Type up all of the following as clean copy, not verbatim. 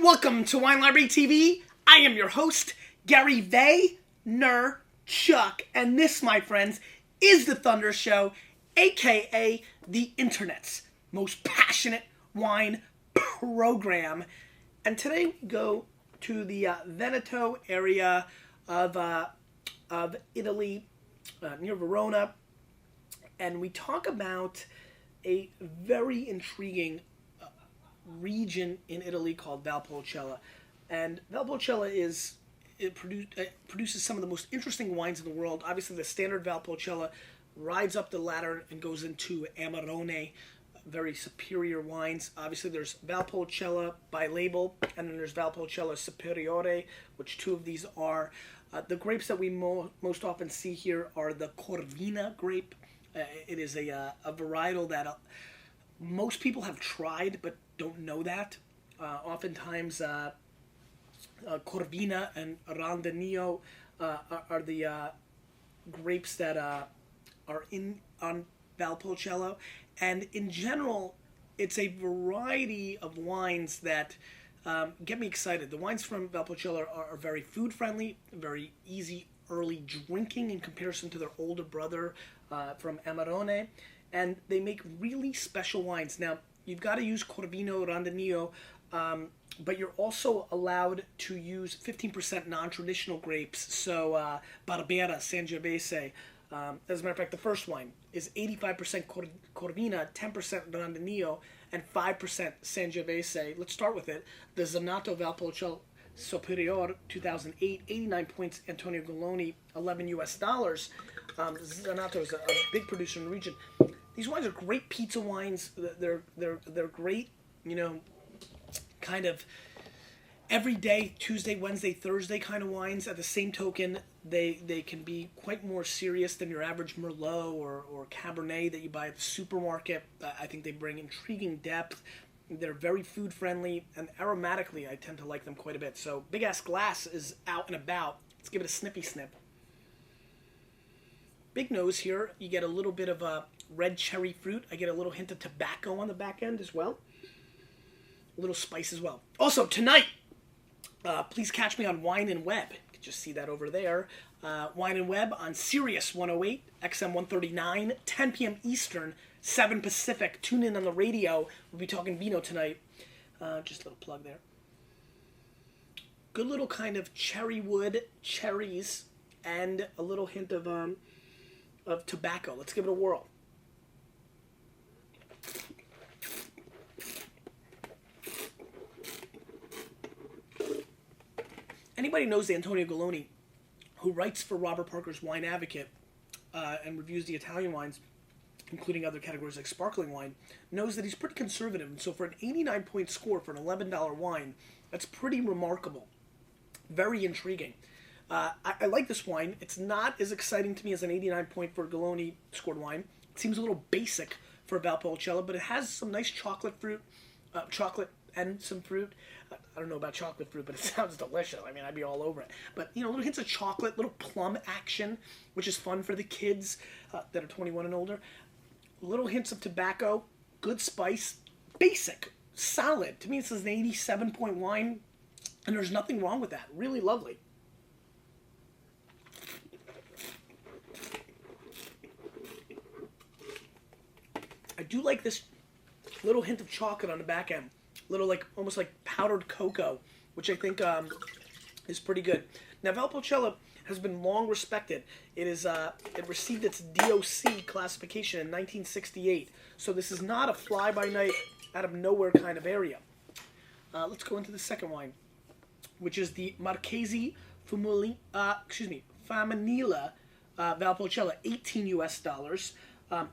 welcome to Wine Library TV. I am your host, Gary Vaynerchuk, and this, my friends, is the Thunder Show, aka the internet's most passionate wine program. And today we go to the Veneto area of Italy, near Verona, and we talk about a very intriguing region in Italy called Valpolicella. And Valpolicella produces some of the most interesting wines in the world. Obviously, the standard Valpolicella rides up the ladder and goes into Amarone, very superior wines. Obviously, there's Valpolicella by label, and then there's Valpolicella Superiore, which two of these are. The grapes that we most often see here are the Corvina grape. It is a varietal that most people have tried but don't know that. Oftentimes, Corvina and Randonio are the grapes that are on Valpolicella. And in general, it's a variety of wines that get me excited. The wines from Valpolicella are very food-friendly, very easy early drinking in comparison to their older brother from Amarone. And they make really special wines. Now, you've got to use Corvino, Randonio, but you're also allowed to use 15% non-traditional grapes. So Barbera, Sangiovese. As a matter of fact, the first wine is 85% Corvina, 10% Randonio, and 5% Sangiovese. Let's start with it. The Zanato Valpolicella Superior 2008, 89 points, Antonio Goloni, $11 US. Zanato is a big producer in the region. These wines are great pizza wines. They're great, kind of everyday Tuesday, Wednesday, Thursday kind of wines. At the same token, they can be quite more serious than your average Merlot or Cabernet that you buy at the supermarket. I think they bring intriguing depth. They're very food friendly, and aromatically I tend to like them quite a bit. So Big Ass Glass is out and about. Let's give it a snippy snip. Big nose here. You get a little bit of a red cherry fruit. I get a little hint of tobacco on the back end as well. A little spice as well. Also, tonight, please catch me on Wine and Web. You can just see that over there. Wine and Web on Sirius 108, XM 139, 10 p.m. Eastern, 7 Pacific. Tune in on the radio. We'll be talking vino tonight. Just a little plug there. Good little kind of cherry wood, cherries, and a little hint of tobacco. Let's give it a whirl. Anybody knows Antonio Goloni, who writes for Robert Parker's Wine Advocate and reviews the Italian wines, including other categories like sparkling wine, knows that he's pretty conservative. And so for an 89-point score for an $11 wine, that's pretty remarkable. Very intriguing. I like this wine. It's not as exciting to me as an 89-point for Goloni scored wine. It seems a little basic for Valpolicella, but it has some nice chocolate and some fruit. I don't know about chocolate fruit, but it sounds delicious. I mean, I'd be all over it. But, little hints of chocolate, little plum action, which is fun for the kids that are 21 and older. Little hints of tobacco, good spice, basic, solid. To me, this is an 87-point wine, and there's nothing wrong with that. Really lovely. I do like this little hint of chocolate on the back end. Little, almost like powdered cocoa, which I think is pretty good. Now, Valpolicella has been long respected. It received its DOC classification in 1968. So this is not a fly-by-night, out-of-nowhere kind of area. Let's go into the second wine, which is the Marchesi Faminila Valpolicella, $18 US.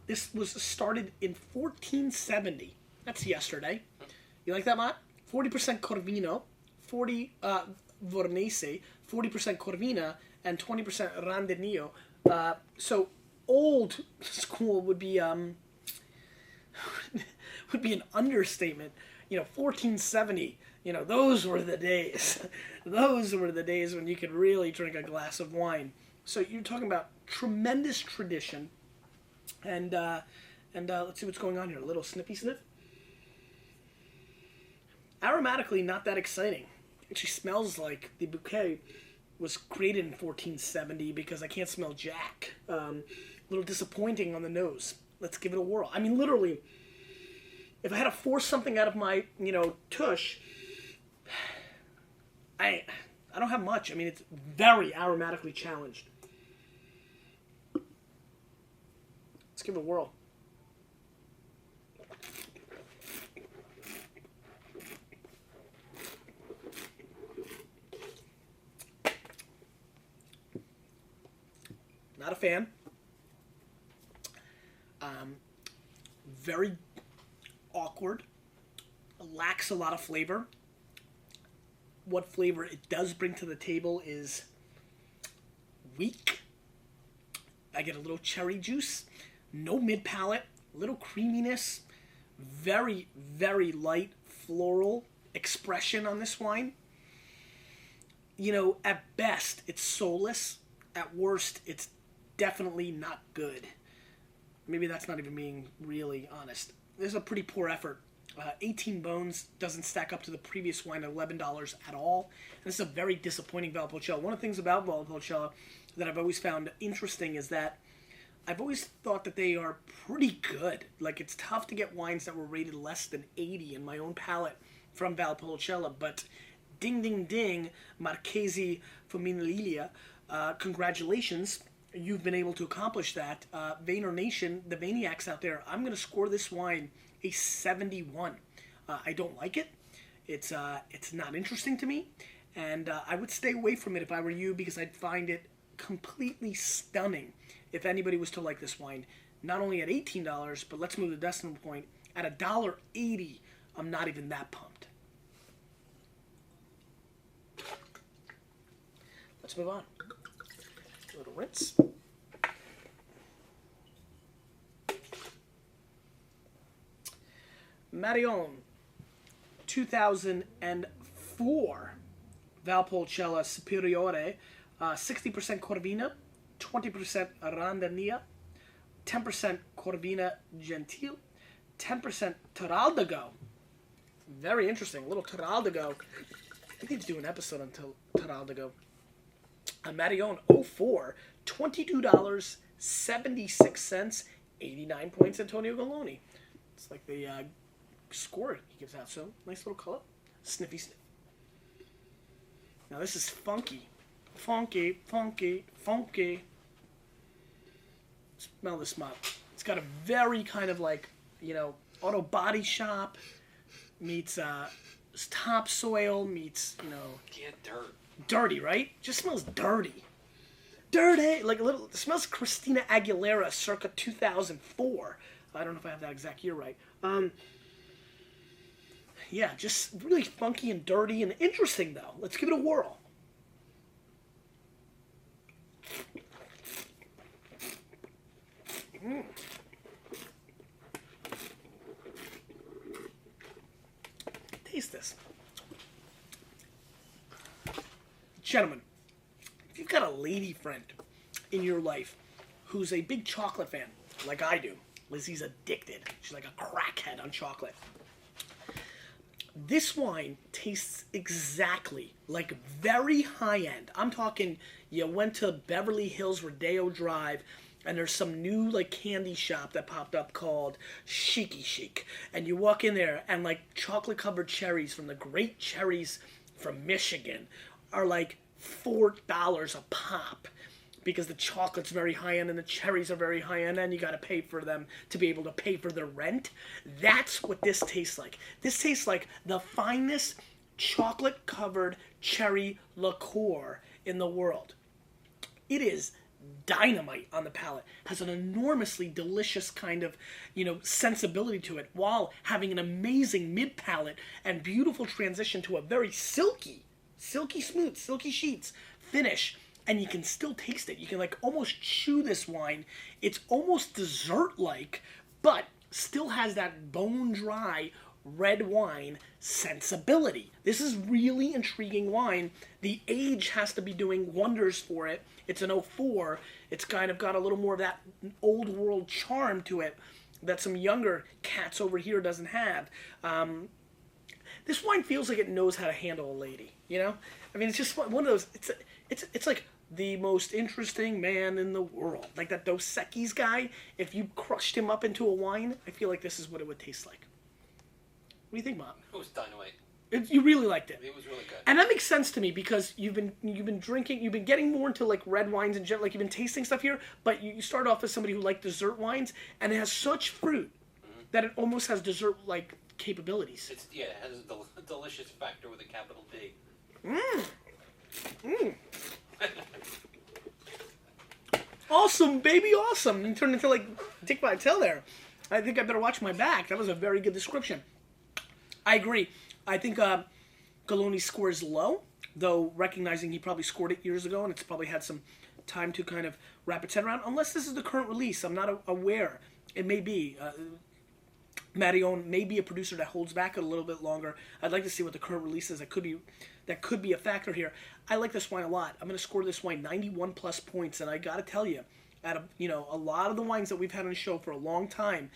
This was started in 1470. That's yesterday. You like that, Matt? 40% Corvino, 40 Vornese, 40% Corvina, and 20% Randonio. So old school would be an understatement. 1470. Those were the days. Those were the days when you could really drink a glass of wine. So you're talking about tremendous tradition. And let's see what's going on here. A little snippy sniff. Aromatically, not that exciting. It actually smells like the bouquet was created in 1470 because I can't smell jack. A little disappointing on the nose. Let's give it a whirl. I mean, literally, if I had to force something out of my, tush, I don't have much. I mean, it's very aromatically challenged. Let's give it a whirl. Not a fan. Very awkward. Lacks a lot of flavor. What flavor it does bring to the table is weak. I get a little cherry juice. No mid-palate. A little creaminess. Very, very light floral expression on this wine. At best, it's soulless. At worst, it's definitely not good. Maybe that's not even being really honest. This is a pretty poor effort. 18 bones doesn't stack up to the previous wine at $11 at all. And this is a very disappointing Valpolicella. One of the things about Valpolicella that I've always found interesting is that I've always thought that they are pretty good. Like, it's tough to get wines that were rated less than 80 in my own palate from Valpolicella. But ding, ding, ding, Marchesi Femminile, congratulations. You've been able to accomplish that. Vayner Nation, the Vaniacs out there, I'm going to score this wine a 71. I don't like it. It's not interesting to me, and I would stay away from it if I were you, because I'd find it completely stunning if anybody was to like this wine. Not only at $18, but let's move the decimal point. At $1.80, I'm not even that pumped. Let's move on. A little rinse. Marion, 2004 Valpolicella Superiore, 60% Corvina, 20% Randania, 10% Corvina Gentil, 10% Taraldago. Very interesting. A little Taraldago. We need to do an episode on Taraldago. Marion 04, $22.76, 89 points, Antonio Galoni. It's like the score he gives out. So, nice little color. Sniffy sniff. Now this is funky. Funky, funky, funky. Smell this mop. It's got a very kind of like, auto body shop meets topsoil meets, Yeah, dirt. Dirty, right? Just smells dirty. Dirty! Like a little, it smells Christina Aguilera circa 2004. I don't know if I have that exact year right. Yeah, just really funky and dirty and interesting, though. Let's give it a whirl. Taste this. Gentlemen, if you've got a lady friend in your life who's a big chocolate fan, like I do, Lizzie's addicted. She's like a crackhead on chocolate. This wine tastes exactly like very high-end. I'm talking, you went to Beverly Hills Rodeo Drive, and there's some new like candy shop that popped up called Chicy Chic. And you walk in there, and like chocolate-covered cherries from the great cherries from Michigan are like $4 a pop. Because the chocolate's very high-end and the cherries are very high-end, and you got to pay for them to be able to pay for the rent. That's what this tastes like. This tastes like the finest chocolate-covered cherry liqueur in the world. It is dynamite on the palate. Has an enormously delicious kind of, sensibility to it, while having an amazing mid-palate and beautiful transition to a very silky smooth, silky sheets finish. And you can still taste it. You can like almost chew this wine. It's almost dessert-like, but still has that bone-dry red wine sensibility. This is really intriguing wine. The age has to be doing wonders for it. It's an 04. It's kind of got a little more of that old world charm to it that some younger cats over here doesn't have. This wine feels like it knows how to handle a lady. You know, I mean, it's just one of those. It's like the most interesting man in the world. Like that Dos Equis guy. If you crushed him up into a wine, I feel like this is what it would taste like. What do you think, Mom? It was dynamite. You really liked it. It was really good. And that makes sense to me because you've been drinking, you've been getting more into like red wines and like you've been tasting stuff here, but you start off as somebody who liked dessert wines, and it has such fruit that it almost has dessert like capabilities. It has a delicious factor with a capital D. Awesome, baby, awesome. You turned into like Dick Vitale there. I think I better watch my back. That was a very good description. I agree. I think Galoni's score is low, though recognizing he probably scored it years ago and it's probably had some time to kind of wrap its head around. Unless this is the current release. I'm not aware. It may be. Marion may be a producer that holds back a little bit longer. I'd like to see what the current release is. That could be a factor here. I like this wine a lot. I'm going to score this wine 91 plus points, and I got to tell you, out of a lot of the wines that we've had on the show for a long time,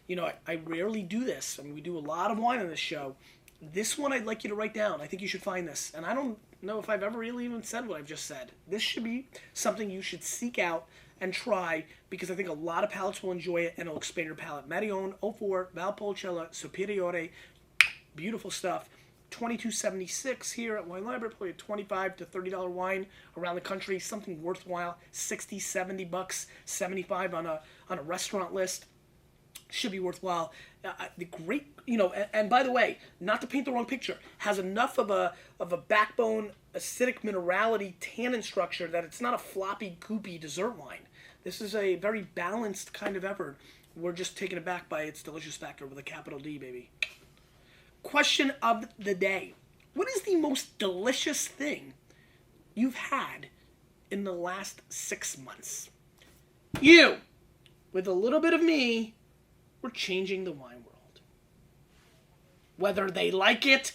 I rarely do this. I mean, we do a lot of wine on this show. This one I'd like you to write down. I think you should find this. And I don't know if I've ever really even said what I've just said. This should be something you should seek out and try because I think a lot of palates will enjoy it and it'll expand your palate. Marion 04 Valpolicella Superiore. Beautiful stuff. $22.76 here at Wine Library. Probably a $25 to $30 wine around the country. Something worthwhile. $60, $70, $75 on a restaurant list. Should be worthwhile. The great, and by the way, not to paint the wrong picture, has enough of a backbone, acidic minerality, tannin structure that it's not a floppy, goopy dessert wine. This is a very balanced kind of effort. We're just taken aback by its delicious factor with a capital D, baby. Question of the day. What is the most delicious thing you've had in the last 6 months? You, with a little bit of me, we're changing the wine world. Whether they like it